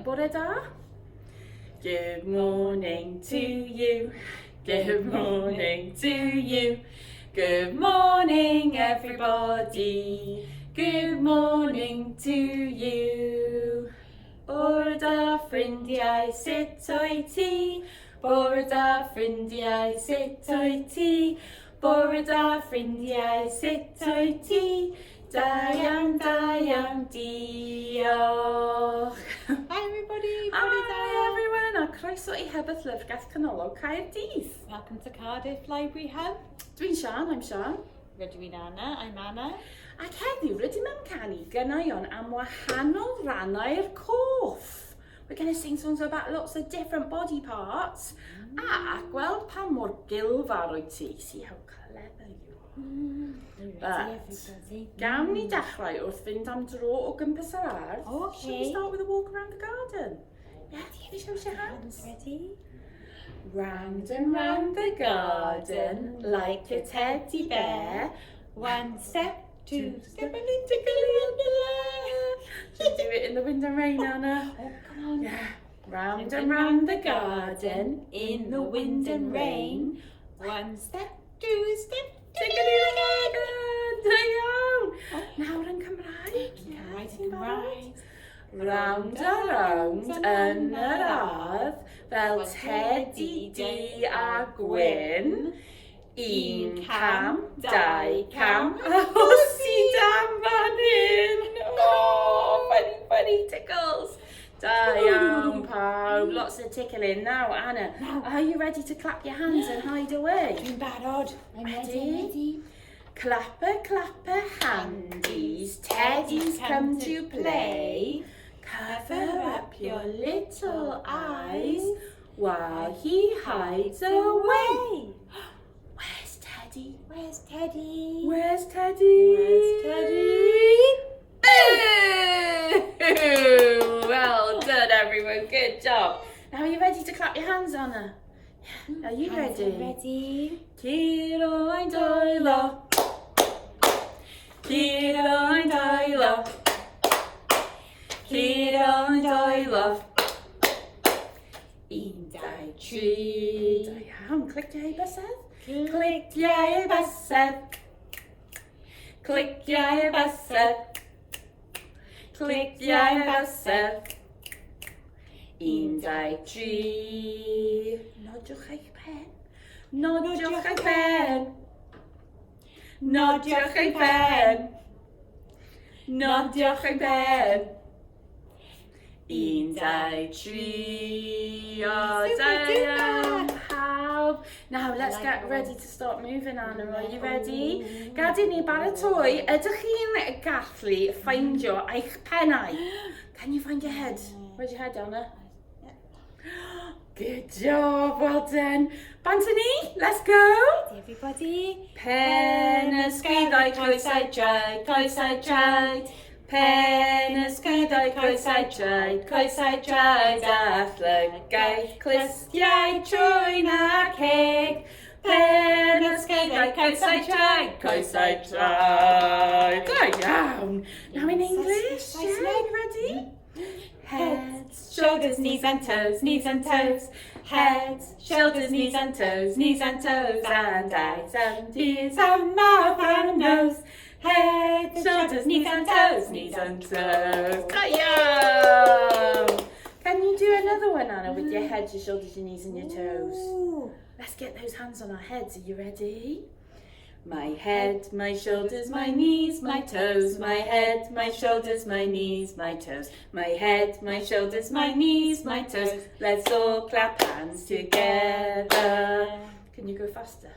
bore da. Good morning to you. Good morning to you. Good morning everybody. Good morning to you. Bore da ffrindiau, sut wyt ti? Bore da ffrindiau, sut wyt ti? Bore da ffrindiau, sut wyt ti? Da iawn, diolch. Hi everybody, Hi everyone, a croeso I Hebeth Lyfrgell Canolog Caerdydd. Welcome to Cardiff Library Hub. Dwi'n Sian, I'm Sian. Rydw i'n Anna, I'm Anna. Ac heddiw rydym yn canu caneuon am wahanol Rhannau'r Corff. We're going to sing songs about lots of different body parts. Ac gweld pa mor gilfar wyt ti. See how clever you are. But, gawn ni dechrau wrth fynd am dro o gympes yr ardd. Okay. Shall we start with a walk around the garden? Yeah, can you show us your hands? Ready? Round and round the garden, like a teddy bear. One step, two step, and a tickly in the left. Should we do it in the wind and rain, Anna? Oh, come on. Yeah. Round and round the garden, in the wind and rain. One step, two step, Tickly in the garden. Da iawn. Nawr yn Cymraeg. Right and right. Round a round yn yr ardd, fel tedi di a gwyn. Un cam, dau cam, a hosi dam fan hyn. Oh, funny tickles. Da iawn pawb, lots of tickling. Now, Anna, are you ready to clap your hands and hide away? I'm barod. I'm ready. Clapper, clapper, handies, teddies come to play. Cover up your little eyes while he hides away. Where's Teddy? Where's Teddy? Where's Teddy? Where's Teddy? Ooh, well done everyone, good job. Now are you ready to clap your hands, Anna? Yeah. Are you Hands ready? are ready. Curo ein dwylo. Curo ein dwylo. Curo ein dwylo. Un, dau, tri. Da iawn, cliciau bysedd. Cliciau bysedd. Cliciau bysedd. Cliciau bysedd. Un, dau, tri. Nodiwch eich pen. Nodiwch eich pen. Nodiwch eich pen. Nodiwch eich pen. Un, dau, tri. O, da iawn pawb. Now let's get ready to start moving, Anna. Are you ready? Gad I ni baratoi. Ydych chi'n gallu ffeindio eich pennau? Can you find your head? Where's your head, Anna? Good job, well done. Banta ni, let's go. Ready, everybody. Pen ysgwyddau coesau traed, coesau traed. Pen ysgwyddau coesau traed, a lygaid clustiau trwy'n ac eg. Pen ysgwyddau coesau traed. Da iawn. Now in English, yeah, you ready? Heads, shoulders, knees and toes, knees and toes. Heads, shoulders, knees and toes, knees and toes. And eyes and ears and mouth and nose. Head, shoulders, knees and toes, knees and toes. Can you do another one, Anna, with your head, your shoulders, your knees and your toes? Ooh. Let's get those hands on our heads. Are you ready? My head, my shoulders, my knees, my toes. My head, my shoulders, my knees, my toes. My head, my shoulders, my knees, my toes. Let's all clap hands together. Can you go faster?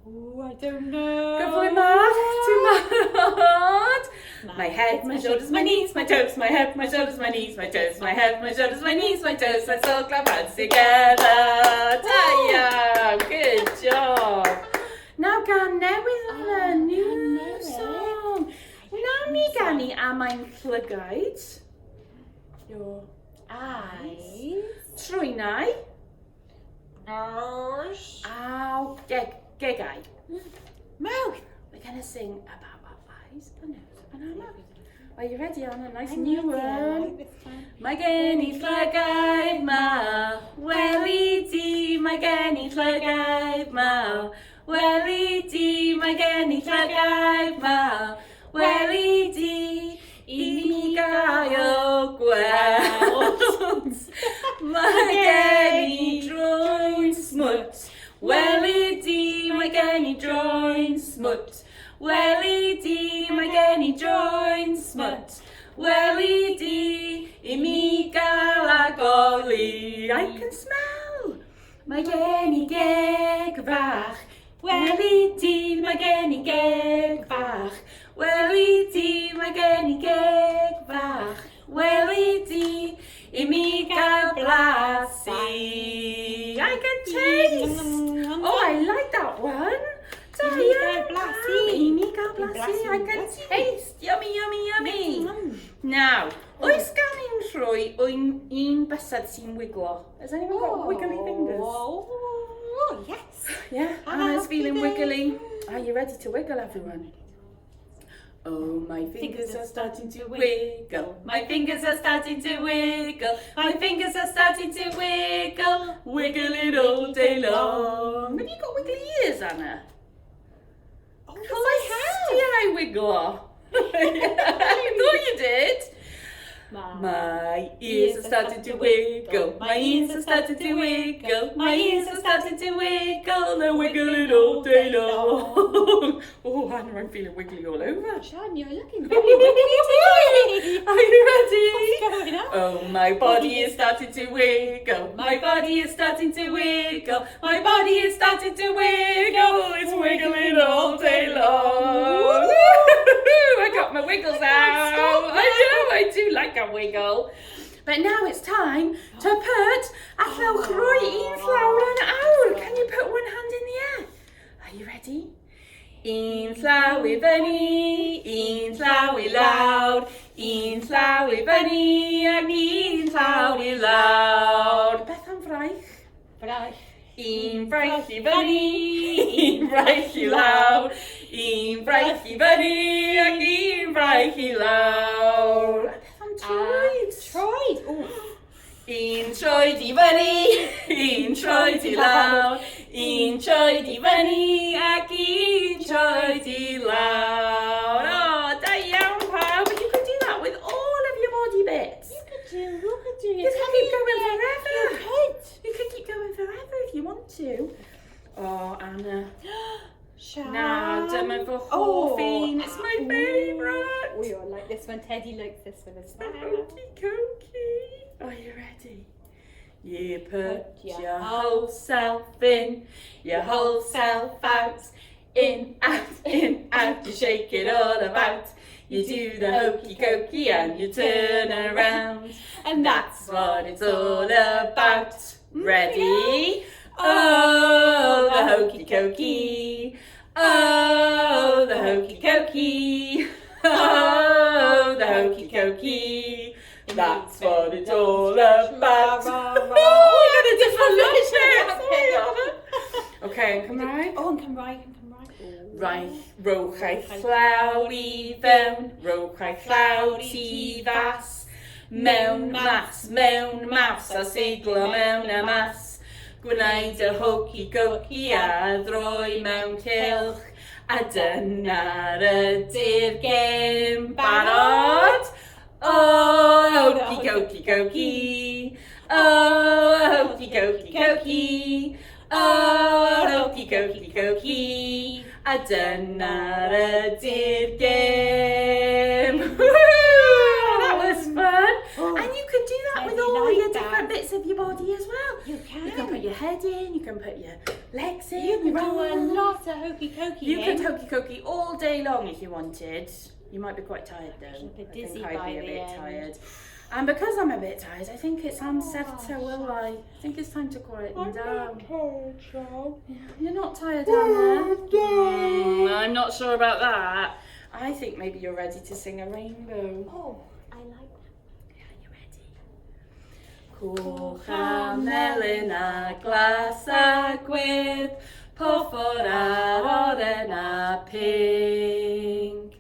Ooh, I don't know. Go for it, Mark. Too hard. My head, my shoulders, my knees, my toes. My head, my shoulders, my knees, my toes. My head, my shoulders, my knees, my toes. Let's all clap hands together. Da good job. Now gan newydd Anna, new song. Now ni gani am ein lygaid. Your eyes. Trwynau. Nose. Ow, gegau. Mouth. We're going to sing about our eyes, our nose, and our mouth. Are you ready, Anna? Nice I'm new ready. I one. like this one. Mae gen I lygaid ma, weli di, mae gen I lygaid ma. Weli di, mae gen I lygaid ma, weli di, I ni gael gweld. Mae gen I droen smwt, weli di, mae gen I droen smwt. Weli di, mae gen I droen smwt. Weli di, I mi gael agoli. I can smell. Mae gen I geg fach. Weli di, mae gen I geg fach. Weli di, mae gen I geg fach. Weli di, I mi gael blasu. I can taste. Oh, I like that one. I mi gael blasu. I mi gael blasu. I can taste. Yummy, yummy, yummy. Now, oes gan i'n rhoi un bysedd sy'n wiglo? Has anyone got wiggly fingers? Oh, yes. Yeah, Anna's feeling wiggly. Are you ready to wiggle, everyone? Oh, my fingers are starting to wiggle. My fingers are starting to wiggle. My fingers are starting to wiggle. Wiggling all day long. Have you got wiggly ears, Anna? Oh, Of course, I wiggle. I thought you did. My ears are starting to wiggle. My ears are starting to wiggle. My ears are starting to wiggle. They're wiggling all day long. Oh, Hannah, I'm feeling wiggly all over. Sian, you're looking very wiggly today. Are you ready? What's going on? Oh, my body is starting to wiggle. My body is starting to wiggle. My body is starting to wiggle. It's wiggling all day long. I got my wiggles out. I do like a wiggle. But now it's time to put a llawch roi un llawr yn awr. Can you put one hand in the air? Are you ready? Un llaw I fyny, un llaw I lawr, un llaw I fyny ac un llaw I lawr. Beth am fraich? Braich. Un fraich I fyny, un fraich I lawr, un fraich I fyny ac un fraich I lawr. Beth am troed? Troed. Oh. Un troed I fyny, un troed I lawr, un troed I fyny ac un troed I lawr. Oh, da iawn pawb, but you can do that with all of your body bits. You could do You can keep going forever. You could. You can keep going forever if you want to. Oh, Anna. Sian. Now, dyma fy hoff un. It's my favourite. Oh, I like this one. Teddy likes this one as well. Hokey Cokey. Are you ready? You put Put your whole self in, your whole self out, in, out, you shake it all about. You do the hokey cokey and you turn around, and that's what it's all about. Ready? Oh, the hokey cokey. Oh, the hokey cokey. Oh, the hokey cokey. That's what it's all about. Oh, we got a different version. Okay, yn Cymraeg. Oh, yn Cymraeg. Raich, rowch eich llaw I fewn, rowch eich llaw tu fas. Mewn mas, a seiglo mewn a mas. Gwneud y hokey cokey a droi mewn cylch. A dyna'r ydy'r gêm. Barod? Oh, hokey cokey cokey. Oh, hokey cokey cokey. Oh, hokey cokey cokey. A dyna'r ydy'r gêm. That was fun. Oh, And you could do that with I all like your that. different bits of your body as well. You can. You can put your head in, you can put your legs in. You can do a arms. lot of hokey cokey. You could hokey cokey all day long if you wanted. You might be quite tired though. A bit I dizzy think I'd by be a the bit end. tired. And because I'm a bit tired, I think it's Amser will I think it's time to quieten down. You're not tired, Anna? I'm not sure about that. I think maybe you're ready to sing a rainbow. Oh, I like that. Are you ready? Coch a melyn a glas a gwyrdd, porffor a'r oren a pink.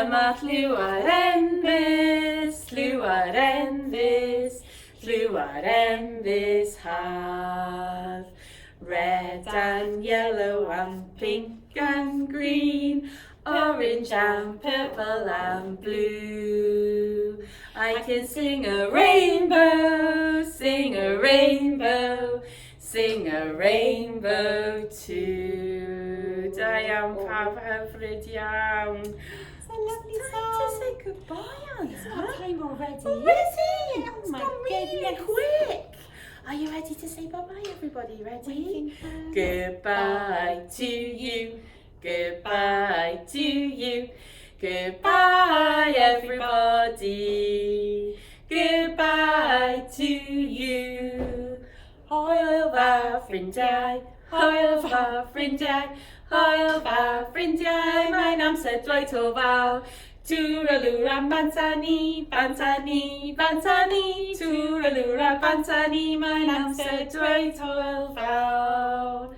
Dyma lliw ar enfys, lliw ar enfys, lliw ar enfys haf. Red and yellow and pink and green, orange and purple and blue. I can sing a rainbow, sing a rainbow, sing a rainbow too. Da iawn, pawb hyfryd iawn. It's a lovely Time to song. say goodbye, Anna. It's not time already. Already? Oh It's my gone really goodness. quick. Are you ready to say bye-bye, everybody? Ready? Goodbye to you. Goodbye to you. Goodbye, everybody. Goodbye to you. Hwyl fawr ffrindiau, hwyl fawr ffrindiau, hwyl fawr ffrindiau, mae'n amser dweud o fawr. Twralwr am banta ni, banta ni, banta ni. Twralwr am banta ni, mae'n amser dweud hwyl fawr.